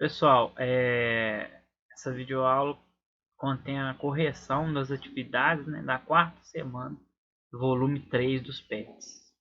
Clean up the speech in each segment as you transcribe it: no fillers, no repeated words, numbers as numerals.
Pessoal, essa videoaula contém a correção das atividades, né, da quarta semana do volume 3 dos PETs.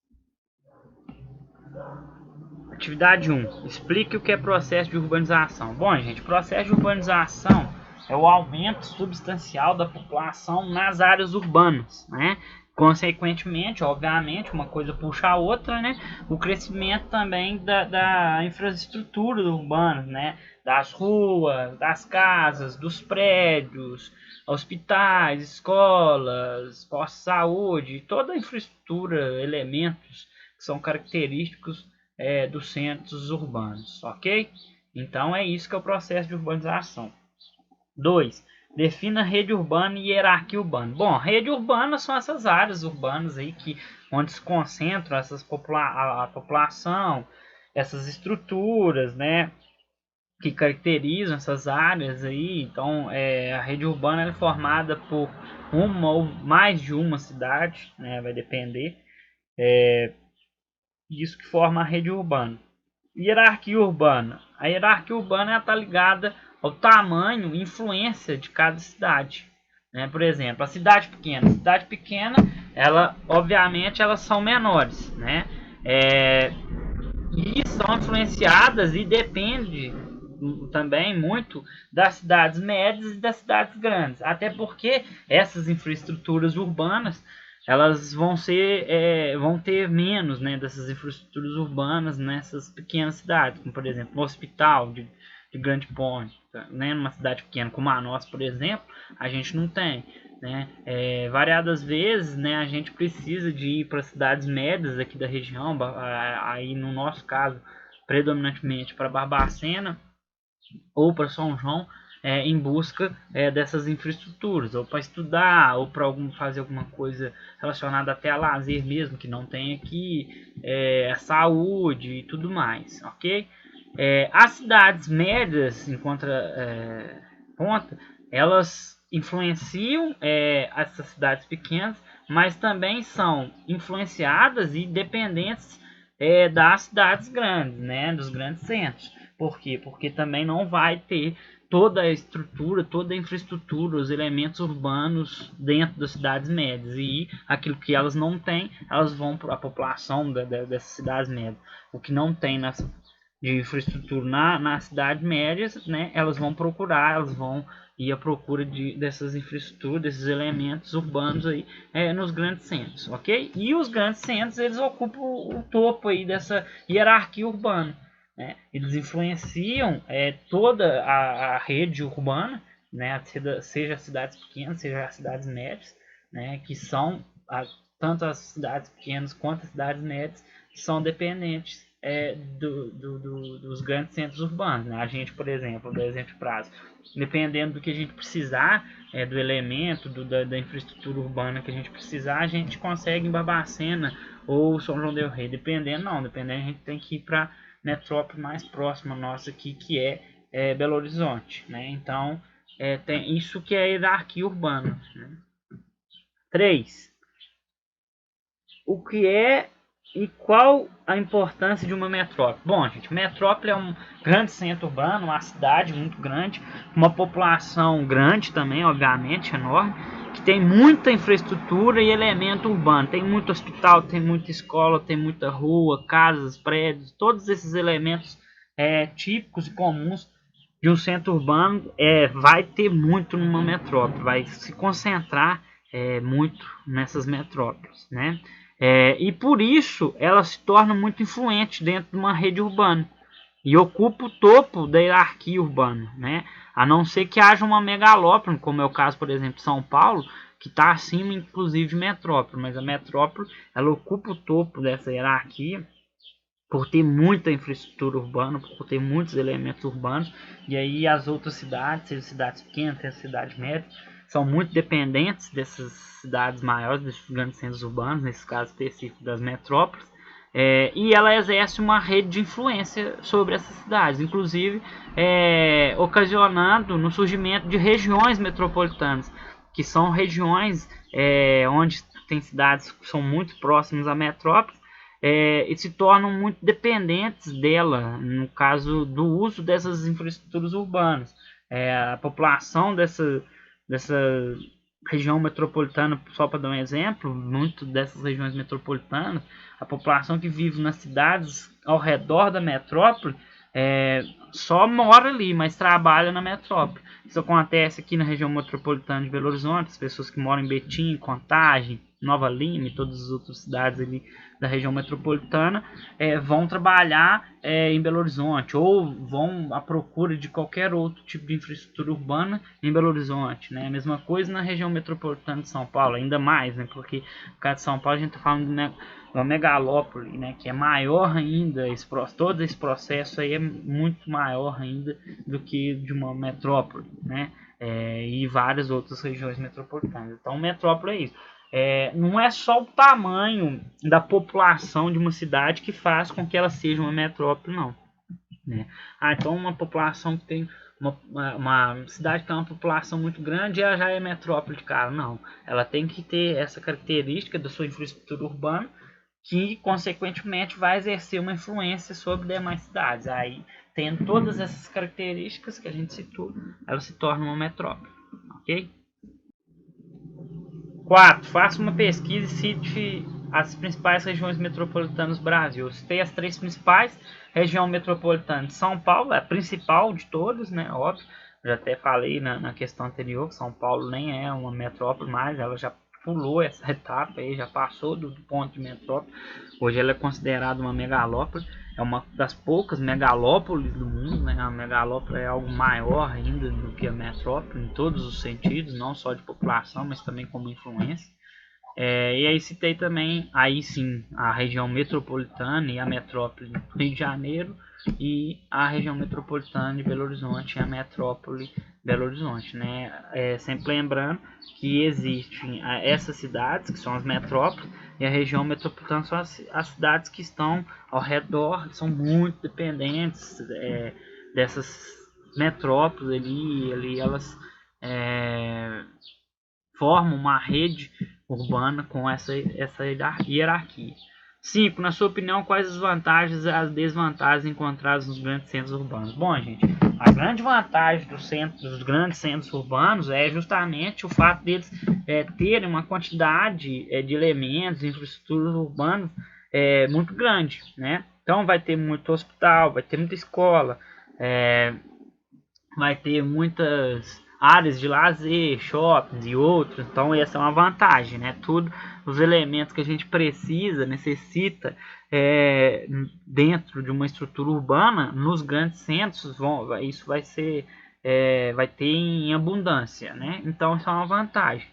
Atividade 1. Explique o que é processo de urbanização. Bom, gente, processo de urbanização é o aumento substancial da população nas áreas urbanas, né? Consequentemente, obviamente, uma coisa puxa a outra, né? O crescimento também da infraestrutura urbana, né? Das ruas, das casas, dos prédios, hospitais, escolas, postos de saúde, toda a infraestrutura, elementos que são característicos dos centros urbanos, ok? Então é isso que é o processo de urbanização. 2. Defina rede urbana e hierarquia urbana. Bom, rede urbana são essas áreas urbanas aí onde se concentram a população, essas estruturas, né, que caracterizam essas áreas aí. Então, a rede urbana é formada por uma ou mais de uma cidade, né, vai depender. Isso que forma a rede urbana. Hierarquia urbana. A hierarquia urbana está ligada ao tamanho e influência de cada cidade. Né? Por exemplo, a cidade pequena, ela, obviamente, elas são menores, né? E são influenciadas e depende também muito das cidades médias e das cidades grandes. Até porque essas infraestruturas urbanas elas vão ter menos, né, dessas infraestruturas urbanas nessas pequenas cidades, como por exemplo um hospital de grande porte, né, numa cidade pequena como a nossa, por exemplo, a gente não tem, né, variadas vezes, né, a gente precisa de ir para cidades médias aqui da região, aí no nosso caso predominantemente para Barbacena ou para São João, em busca dessas infraestruturas, ou para estudar, ou para fazer alguma coisa relacionada até a lazer mesmo, que não tem aqui, saúde e tudo mais, ok? As cidades médias, em contraponto, elas influenciam essas cidades pequenas, mas também são influenciadas e dependentes das cidades grandes, né, dos grandes centros. Por quê? Porque também não vai ter toda a estrutura, toda a infraestrutura, os elementos urbanos dentro das cidades médias. E aquilo que elas não têm, elas vão para a população dessas cidades médias. O que não tem de infraestrutura nas cidades médias, né, elas vão procurar, elas vão ir à procura dessas infraestruturas, desses elementos urbanos aí nos grandes centros, ok? E os grandes centros, eles ocupam o topo aí dessa hierarquia urbana. Né? Eles influenciam toda a rede urbana, né? Seja as cidades pequenas, seja as cidades médias, né? Que são tanto as cidades pequenas quanto as cidades médias que são dependentes dos grandes centros urbanos. Né? A gente, por exemplo, do exemplo prático, dependendo do que a gente precisar, do elemento, da infraestrutura urbana que a gente precisar, a gente consegue em Barbacena ou São João del Rei. Dependendo a gente tem que ir para metrópole mais próxima nossa aqui, que é Belo Horizonte, né? Então, tem isso que é a hierarquia urbana. Né? 3. O que é e qual a importância de uma metrópole? Bom, gente, metrópole é um grande centro urbano, uma cidade muito grande, uma população grande também, obviamente, enorme, que tem muita infraestrutura e elemento urbano. Tem muito hospital, tem muita escola, tem muita rua, casas, prédios, todos esses elementos típicos e comuns de um centro urbano vai ter muito numa metrópole, vai se concentrar muito nessas metrópoles, né? E por isso ela se torna muito influente dentro de uma rede urbana e ocupa o topo da hierarquia urbana, né? A não ser que haja uma megalópole, como é o caso, por exemplo, de São Paulo, que está acima, inclusive, de metrópole, mas a metrópole ela ocupa o topo dessa hierarquia por ter muita infraestrutura urbana, por ter muitos elementos urbanos, e aí as outras cidades, seja cidades pequenas, seja cidades médias, são muito dependentes dessas cidades maiores, desses grandes centros urbanos, nesse caso específico das metrópoles, e ela exerce uma rede de influência sobre essas cidades, inclusive ocasionando no surgimento de regiões metropolitanas, que são regiões onde tem cidades que são muito próximas à metrópole, e se tornam muito dependentes dela, no caso do uso dessas infraestruturas urbanas. A população dessa região metropolitana, só para dar um exemplo, muito dessas regiões metropolitanas, a população que vive nas cidades ao redor da metrópole só mora ali, mas trabalha na metrópole. Isso acontece aqui na região metropolitana de Belo Horizonte, as pessoas que moram em Betim, Contagem, Nova Lima e todas as outras cidades ali da região metropolitana vão trabalhar em Belo Horizonte ou vão à procura de qualquer outro tipo de infraestrutura urbana em Belo Horizonte, né? A mesma coisa na região metropolitana de São Paulo, ainda mais, né? Porque no caso de São Paulo a gente está falando de uma megalópole, né? Que é maior ainda, todo esse processo aí é muito maior ainda do que de uma metrópole, né? E várias outras regiões metropolitanas. Então, metrópole é isso. Não é só o tamanho da população de uma cidade que faz com que ela seja uma metrópole, não. Né? Então uma população que tem uma cidade que tem uma população muito grande, ela já é metrópole de cara. Não, ela tem que ter essa característica da sua infraestrutura urbana que, consequentemente, vai exercer uma influência sobre demais cidades. Aí, tendo todas essas características que a gente citou, ela se torna uma metrópole. Ok? 4. Faça uma pesquisa e cite as principais regiões metropolitanas do Brasil. Eu citei as 3 principais. Região metropolitana de São Paulo, é a principal de todas, né? Óbvio. Já até falei na questão anterior que São Paulo nem é uma metrópole mais, ela já pulou essa etapa aí, já passou do ponto de metrópole. Hoje ela é considerada uma megalópole. É uma das poucas megalópolis do mundo, né? A megalópole é algo maior ainda do que a metrópole, em todos os sentidos, não só de população, mas também como influência. E aí citei também, aí sim, a região metropolitana e a metrópole do Rio de Janeiro e a região metropolitana de Belo Horizonte e a metrópole Belo Horizonte, né? Sempre lembrando que existem essas cidades, que são as metrópoles, e a região metropolitana são as cidades que estão ao redor, que são muito dependentes dessas metrópoles ali elas formam uma rede urbana com essa hierarquia. 5. Na sua opinião, quais as vantagens e as desvantagens encontradas nos grandes centros urbanos? Bom, gente, a grande vantagem dos grandes centros urbanos é justamente o fato deles terem uma quantidade de elementos, infraestruturas urbanas muito grande, né? Então vai ter muito hospital, vai ter muita escola, vai ter muitas áreas de lazer, shoppings e outros. Então essa é uma vantagem, né? Tudo os elementos que a gente necessita dentro de uma estrutura urbana, nos grandes centros, isso vai ter em abundância, né? Então isso é uma vantagem.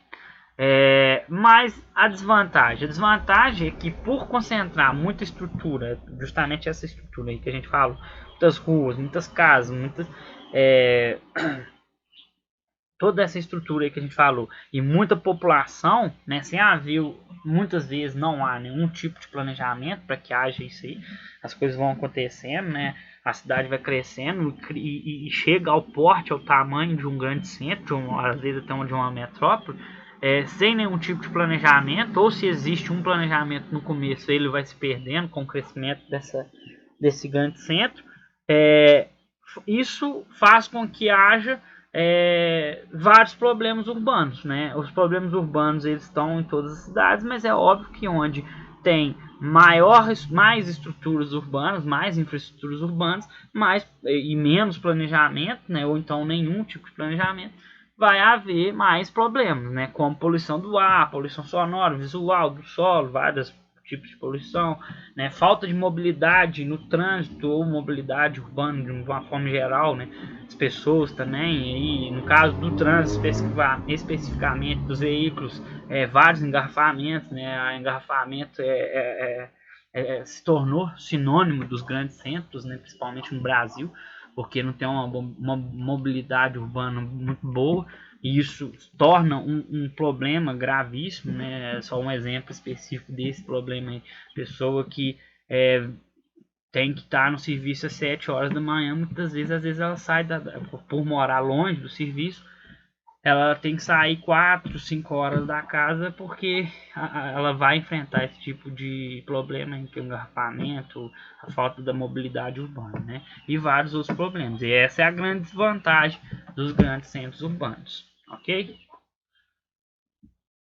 Mas a desvantagem é que, por concentrar muita estrutura, justamente essa estrutura aí que a gente fala, muitas ruas, muitas casas, toda essa estrutura aí que a gente falou e muita população, né, sem haver, muitas vezes não há nenhum tipo de planejamento para que haja isso aí, as coisas vão acontecendo, né, a cidade vai crescendo e chega ao porte, ao tamanho de um grande centro, às vezes até de uma metrópole, sem nenhum tipo de planejamento, ou se existe um planejamento no começo, ele vai se perdendo com o crescimento desse grande centro. Isso faz com que haja vários problemas urbanos, né? Os problemas urbanos eles estão em todas as cidades, mas é óbvio que onde tem mais estruturas urbanas, mais infraestruturas urbanas, e menos planejamento, né? Ou então nenhum tipo de planejamento, vai haver mais problemas, né? Como poluição do ar, poluição sonora, visual, do solo, vários tipos de poluição, né? Falta de mobilidade no trânsito ou mobilidade urbana de uma forma geral, né? As pessoas também, e no caso do trânsito especificamente dos veículos, vários engarrafamentos, né? Engarrafamento se tornou sinônimo dos grandes centros, né? Principalmente no Brasil, porque não tem uma mobilidade urbana muito boa, e isso torna um problema gravíssimo, né? Só um exemplo específico desse problema aí, pessoa que tem que estar no serviço às 7 horas da manhã, muitas vezes, às vezes ela sai por morar longe do serviço, ela tem que sair 4, 5 horas da casa porque ela vai enfrentar esse tipo de problema, em que o engarrafamento, a falta da mobilidade urbana, né? E vários outros problemas. E essa é a grande desvantagem dos grandes centros urbanos, ok?